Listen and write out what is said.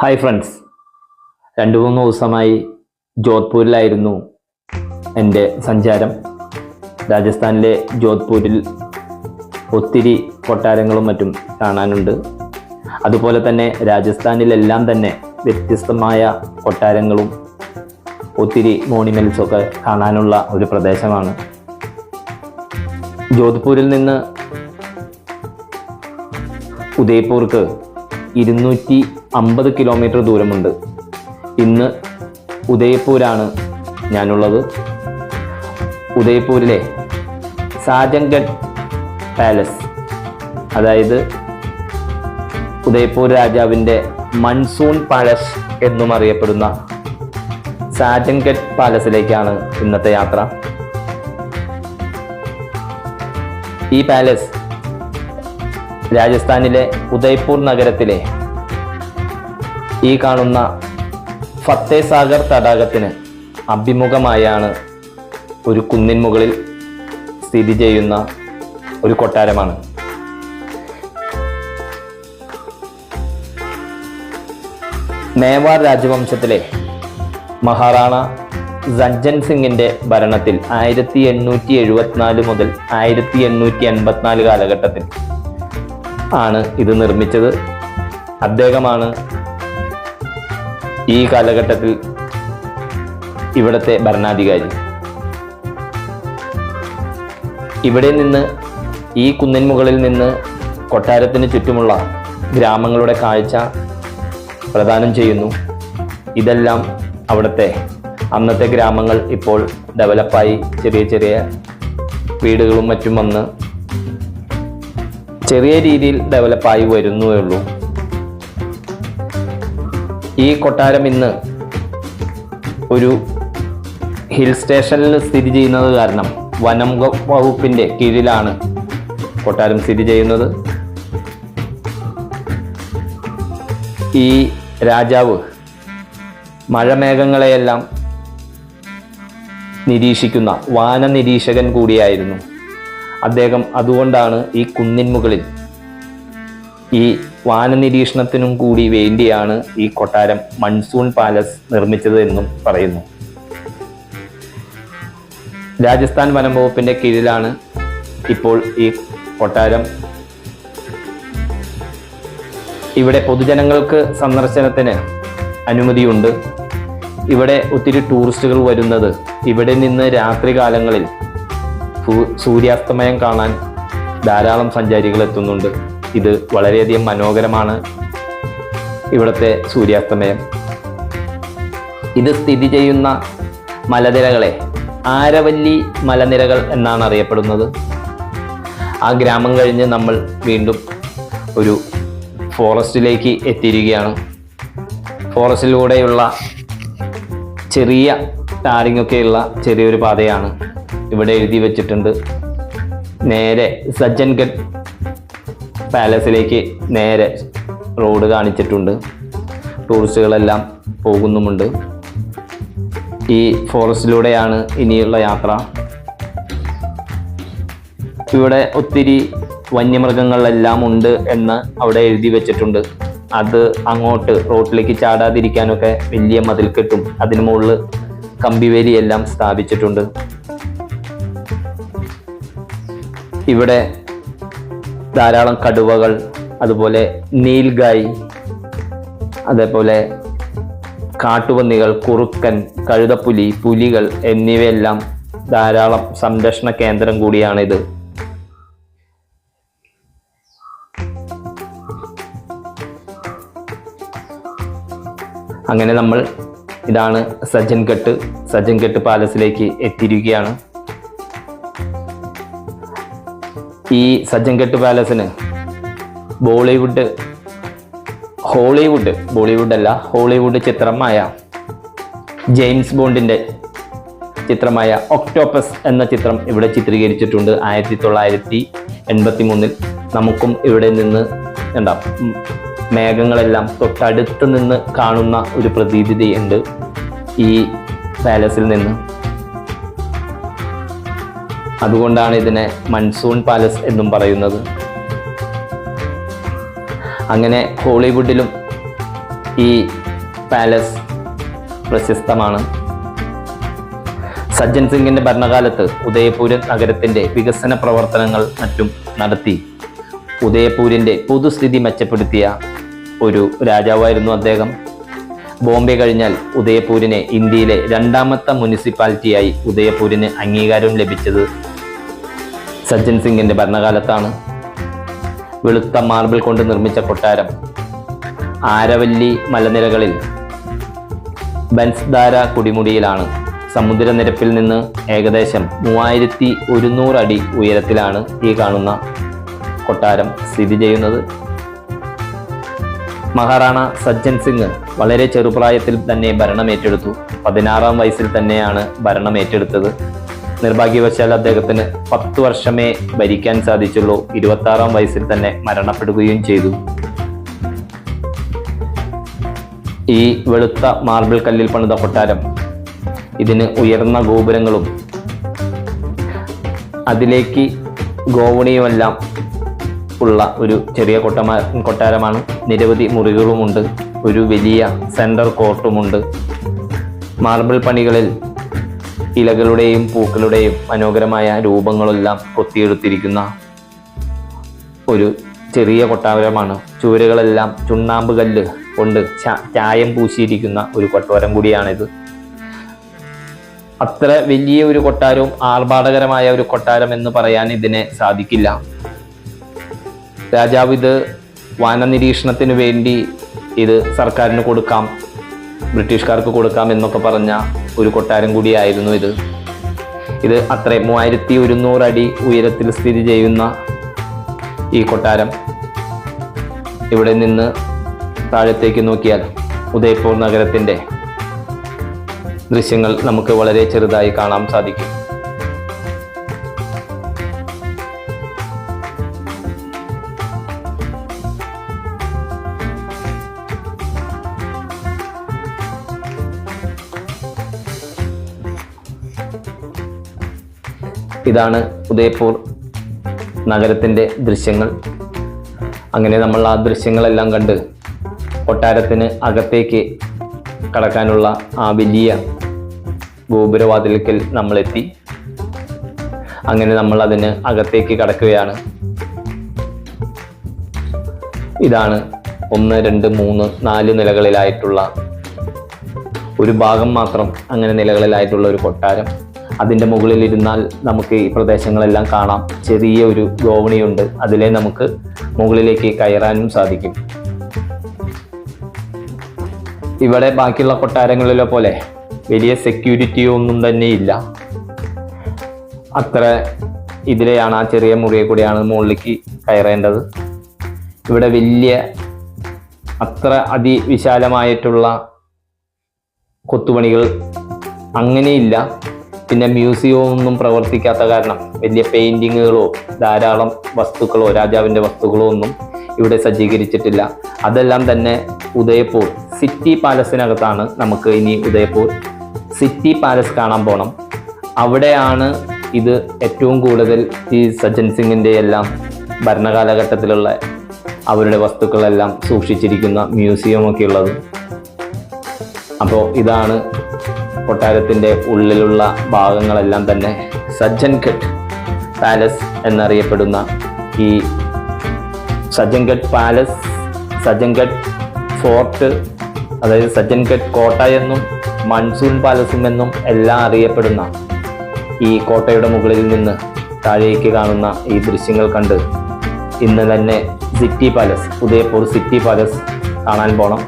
Hi friends, 2-3 ദിവസമായി ജോധ്പൂരിലായിരുന്നു എൻ്റെ സഞ്ചാരം. രാജസ്ഥാനിലെ ജോധ്പൂരിൽ ഒത്തിരി കൊട്ടാരങ്ങളും മറ്റും കാണാനുണ്ട്. അതുപോലെ തന്നെ രാജസ്ഥാനിലെല്ലാം തന്നെ വ്യത്യസ്തമായ കൊട്ടാരങ്ങളും ഒത്തിരി മോണിമെൻറ്റ്സൊക്കെ കാണാനുള്ള ഒരു പ്രദേശമാണ്. ജോധ്പൂരിൽ നിന്ന് ഉദയ്പൂർക്ക് 250 കിലോമീറ്റർ ദൂരമുണ്ട്. ഇന്ന് ഉദയ്പൂരാണ് ഞാനുള്ളത്. ഉദയ്പൂരിലെ സാജൻഗഡ് പാലസ്, അതായത് ഉദയ്പൂർ രാജാവിൻ്റെ മൺസൂൺ പാലസ് എന്നും അറിയപ്പെടുന്ന സാജൻഗഡ് പാലസിലേക്കാണ് ഇന്നത്തെ യാത്ര. ഈ പാലസ് രാജസ്ഥാനിലെ ഉദയ്പൂർ നഗരത്തിലെ ഈ കാണുന്ന ഫത്തേ സാഗർ തടാകത്തിന് അഭിമുഖമായാണ് ഒരു കുന്നിൻ മുകളിൽ സ്ഥിതി ചെയ്യുന്ന ഒരു കൊട്ടാരമാണ്. മേവാർ രാജവംശത്തിലെ മഹാറാണ സജ്ജൻ സിംഗിന്റെ ഭരണത്തിൽ 1874 മുതൽ 1884 കാലഘട്ടത്തിൽ ആണ് ഇത് നിർമ്മിച്ചത്. അദ്ദേഹമാണ് ഈ കാലഘട്ടത്തിൽ ഇവിടുത്തെ ഭരണാധികാരി. ഇവിടെ നിന്ന്, ഈ കുന്നിൻ മുകളിൽ നിന്ന് കൊട്ടാരത്തിന് ചുറ്റുമുള്ള ഗ്രാമങ്ങളുടെ കാഴ്ച പ്രദാനം ചെയ്യുന്നു. ഇതെല്ലാം അവിടുത്തെ അന്നത്തെ ഗ്രാമങ്ങൾ ഇപ്പോൾ ഡെവലപ്പായി ചെറിയ ചെറിയ വീടുകളും മറ്റും വന്ന് ചെറിയ രീതിയിൽ ഡെവലപ്പായി വരുന്നേ ഉള്ളൂ. ഈ കൊട്ടാരം ഇന്ന് ഒരു ഹിൽ സ്റ്റേഷനിൽ സ്ഥിതി ചെയ്യുന്നത് കാരണം വനം വകുപ്പിൻ്റെ കീഴിലാണ് കൊട്ടാരം സ്ഥിതി ചെയ്യുന്നത്. ഈ രാജാവ് മഴമേഘങ്ങളെയെല്ലാം നിരീക്ഷിക്കുന്ന വാന നിരീക്ഷകൻ കൂടിയായിരുന്നു അദ്ദേഹം. അതുകൊണ്ടാണ് ഈ കുന്നിൻ മുകളിൽ ഈ വാന നിരീക്ഷണത്തിനും കൂടി വേണ്ടിയാണ് ഈ കൊട്ടാരം മൺസൂൺ പാലസ് നിർമ്മിച്ചത് എന്നും പറയുന്നു. രാജസ്ഥാൻ വനം വകുപ്പിന്റെ കീഴിലാണ് ഇപ്പോൾ ഈ കൊട്ടാരം. ഇവിടെ പൊതുജനങ്ങൾക്ക് സന്ദർശനത്തിന് അനുമതിയുണ്ട്. ഇവിടെ ഒത്തിരി ടൂറിസ്റ്റുകൾ വരുന്നത് ഇവിടെ നിന്ന് രാത്രികാലങ്ങളിൽ സൂര്യാസ്തമയം കാണാൻ ധാരാളം സഞ്ചാരികൾ എത്തുന്നുണ്ട്. ഇത് വളരെയധികം മനോഹരമാണ് ഇവിടുത്തെ സൂര്യാസ്തമയം. ഇത് സ്ഥിതി ചെയ്യുന്ന മലനിരകളെ ആരവല്ലി മലനിരകൾ എന്നാണ് അറിയപ്പെടുന്നത്. ആ ഗ്രാമം കഴിഞ്ഞ് നമ്മൾ വീണ്ടും ഒരു ഫോറസ്റ്റിലേക്ക് എത്തിയിരിക്കുകയാണ്. ഫോറസ്റ്റിലൂടെയുള്ള ചെറിയ ടാറിങ്ങൊക്കെയുള്ള ചെറിയൊരു പാതയാണ് ഇവിടെ എഴുതി വെച്ചിട്ടുണ്ട്. നേരെ സജ്ജൻഗഡ് പാലസിലേക്ക് നേരെ റോഡ് കാണിച്ചിട്ടുണ്ട്. ടൂറിസ്റ്റുകളെല്ലാം പോകുന്നുമുണ്ട്. ഈ ഫോറസ്റ്റിലൂടെയാണ് ഇനിയുള്ള യാത്ര. ഇവിടെ ഒത്തിരി വന്യമൃഗങ്ങളെല്ലാം ഉണ്ട് എന്ന് അവിടെ എഴുതി വെച്ചിട്ടുണ്ട്. അത് അങ്ങോട്ട് റോഡിലേക്ക് ചാടാതിരിക്കാനൊക്കെ വലിയ മതിൽക്കെട്ടും അതിന് മുകളിൽ കമ്പിവേലിയെല്ലാം സ്ഥാപിച്ചിട്ടുണ്ട്. ഇവിടെ ധാരാളം കടുവകൾ, അതുപോലെ നീൽഗായ്, അതേപോലെ കാട്ടുപന്നികൾ, കുറുക്കൻ, കഴുതപ്പുലി, പുലികൾ എന്നിവയെല്ലാം ധാരാളം സംരക്ഷണ കേന്ദ്രം കൂടിയാണിത്. അങ്ങനെ നമ്മൾ ഇതാണ് സജ്ജൻഗഡ് പാലസിലേക്ക് എത്തിയിരിക്കുകയാണ്. ഈ സജ്ജൻഗഡ് പാലസിന് ഹോളിവുഡ് ചിത്രമായ ജെയിംസ് ബോണ്ടിന്റെ ചിത്രമായ ഒക്ടോപ്പസ് എന്ന ചിത്രം ഇവിടെ ചിത്രീകരിച്ചിട്ടുണ്ട് 1983. നമുക്കും ഇവിടെ നിന്ന് മേഘങ്ങളെല്ലാം തൊട്ടടുത്ത് നിന്ന് കാണുന്ന ഒരു പ്രതീതി ഉണ്ട് ഈ പാലസിൽ നിന്ന്. അതുകൊണ്ടാണ് ഇതിനെ മൺസൂൺ പാലസ് എന്നും പറയുന്നത്. അങ്ങനെ ഹോളിവുഡിലും ഈ പാലസ് പ്രശസ്തമാണ്. സജ്ജൻ സിംഗിന്റെ ഭരണകാലത്ത് ഉദയപൂർ നഗരത്തിന്റെ വികസന പ്രവർത്തനങ്ങൾ മറ്റും നടത്തി ഉദയപൂരിന്റെ പൊതുസ്ഥിതി മെച്ചപ്പെടുത്തിയ ഒരു രാജാവായിരുന്നു അദ്ദേഹം. ബോംബെ കഴിഞ്ഞാൽ ഉദയപൂരിനെ ഇന്ത്യയിലെ രണ്ടാമത്തെ മുനിസിപ്പാലിറ്റിയായി ഉദയപൂരിന് അംഗീകാരം ലഭിച്ചത് സജ്ജൻ സിംഗിന്റെ ഭരണകാലത്താണ്. വെളുത്ത മാർബിൾ കൊണ്ട് നിർമ്മിച്ച കൊട്ടാരം ആരവല്ലി മലനിരകളിൽ ബൻസ്ദാര കുടിമുടിയിലാണ്. സമുദ്രനിരപ്പിൽ നിന്ന് ഏകദേശം 3100 അടി ഉയരത്തിലാണ് ഈ കാണുന്ന കൊട്ടാരം സ്ഥിതി ചെയ്യുന്നത്. മഹാറാണ സജ്ജൻ സിംഗ് വളരെ ചെറുപ്രായത്തിൽ തന്നെ ഭരണം ഏറ്റെടുത്തു. 16-ാം വയസ്സിൽ തന്നെയാണ് ഭരണം ഏറ്റെടുത്തത്. നിർഭാഗ്യവശാൽ അദ്ദേഹത്തിന് 10 വർഷമേ ഭരിക്കാൻ സാധിച്ചുള്ളൂ. 26-ാം വയസ്സിൽ തന്നെ മരണപ്പെടുകയും ചെയ്തു. ഈ വെളുത്ത മാർബിൾ കല്ലിൽ പണിത കൊട്ടാരം, ഇതിന് ഉയർന്ന ഗോപുരങ്ങളും അതിലേക്ക് ഗോവണിയുമെല്ലാം ഉള്ള ഒരു ചെറിയ കൊട്ടാരമാണ്. നിരവധി മുറികളുമുണ്ട്. ഒരു വലിയ സെൻട്രൽ കോർട്ടുമുണ്ട്. മാർബിൾ പണികളിൽ ഇലകളുടെയും പൂക്കളുടെയും മനോഹരമായ രൂപങ്ങളെല്ലാം കൊത്തിയെടുത്തിരിക്കുന്ന ഒരു ചെറിയ കൊട്ടാരമാണ്. ചുവരുകളെല്ലാം ചുണ്ണാമ്പ് കല്ല് കൊണ്ട് ചായം പൂശിയിരിക്കുന്ന ഒരു കൊട്ടാരം കൂടിയാണിത്. അത്ര വലിയ ഒരു കൊട്ടാരവും ആർഭാടകരമായ ഒരു കൊട്ടാരം എന്ന് പറയാൻ ഇതിനെ സാധിക്കില്ല. രാജാവ് ഇത് വനനിരീക്ഷണത്തിന് വേണ്ടി ഇത് സർക്കാരിന് കൊടുക്കാം, ബ്രിട്ടീഷുകാർക്ക് കൊടുക്കാം എന്നൊക്കെ പറഞ്ഞ ഒരു കൊട്ടാരം കൂടിയായിരുന്നു ഇത്. ഇത് അത്ര 3100 അടി ഉയരത്തിൽ സ്ഥിതി ചെയ്യുന്ന ഈ കൊട്ടാരം, ഇവിടെ നിന്ന് താഴത്തേക്ക് നോക്കിയാൽ ഉദയ്പൂർ നഗരത്തിൻ്റെ ദൃശ്യങ്ങൾ നമുക്ക് വളരെ ചെറുതായി കാണാൻ സാധിക്കും. ഇതാണ് ഉദയ്പൂർ നഗരത്തിൻ്റെ ദൃശ്യങ്ങൾ. അങ്ങനെ നമ്മൾ ആ ദൃശ്യങ്ങളെല്ലാം കണ്ട് കൊട്ടാരത്തിന് അകത്തേക്ക് കടക്കാനുള്ള ആ വലിയ ഗോപുരവാതിൽക്കൽ നമ്മളെത്തി. അങ്ങനെ നമ്മൾ അതിന് അകത്തേക്ക് കടക്കുകയാണ്. ഇതാണ് 1, 2, 3, 4 നിലകളിലായിട്ടുള്ള ഒരു ഭാഗം മാത്രം അങ്ങനെ നിലകളിലായിട്ടുള്ള ഒരു കൊട്ടാരം. അതിൻ്റെ മുകളിൽ ഇരുന്നാൽ നമുക്ക് ഈ പ്രദേശങ്ങളെല്ലാം കാണാം. ചെറിയ ഒരു ഗോവണിയുണ്ട്, അതിലെ നമുക്ക് മുകളിലേക്ക് കയറാനും സാധിക്കും. ഇവിടെ ബാക്കിയുള്ള കൊട്ടാരങ്ങളിലെ പോലെ വലിയ സെക്യൂരിറ്റിയോ ഒന്നും തന്നെ ഇല്ല. അത്ര ഇതിലെയാണ്, ആ ചെറിയ മുറിയെ കൂടിയാണ് മുകളിലേക്ക് കയറേണ്ടത്. ഇവിടെ വലിയ അത്ര അതിവിശാലമായിട്ടുള്ള കൊത്തുപണികൾ അങ്ങനെയില്ല. പിന്നെ മ്യൂസിയവും ഒന്നും പ്രവർത്തിക്കാത്ത കാരണം വലിയ പെയിൻറ്റിങ്ങുകളോ ധാരാളം വസ്തുക്കളോ രാജാവിൻ്റെ വസ്തുക്കളോ ഒന്നും ഇവിടെ സജ്ജീകരിച്ചിട്ടില്ല. അതെല്ലാം തന്നെ ഉദയ്പൂർ സിറ്റി പാലസിനകത്താണ്. നമുക്ക് ഇനി ഉദയ്പൂർ സിറ്റി പാലസ് കാണാൻ പോകണം. അവിടെയാണ് ഇത് ഏറ്റവും കൂടുതൽ ഈ സജ്ജൻ സിംഗിൻ്റെ എല്ലാം ഭരണകാലഘട്ടത്തിലുള്ള അവരുടെ വസ്തുക്കളെല്ലാം സൂക്ഷിച്ചിരിക്കുന്ന മ്യൂസിയമൊക്കെ ഉള്ളത്. അപ്പോൾ ഇതാണ് കൊട്ടാരത്തിൻ്റെ ഉള്ളിലുള്ള ഭാഗങ്ങളെല്ലാം തന്നെ. സജ്ജൻഗഡ് പാലസ് എന്നറിയപ്പെടുന്ന ഈ സജ്ജൻഗഡ് പാലസ്, സജ്ജൻഗഡ് ഫോർട്ട്, അതായത് സജ്ജൻഗഡ് കോട്ട എന്നും മൺസൂൺ പാലസും എന്നും എല്ലാം അറിയപ്പെടുന്ന ഈ കോട്ടയുടെ മുകളിൽ നിന്ന് താഴേക്ക് കാണുന്ന ഈ ദൃശ്യങ്ങൾ കണ്ട് ഇന്ന് തന്നെ city palace, Udaipur city palace കാണാൻ പോകണം.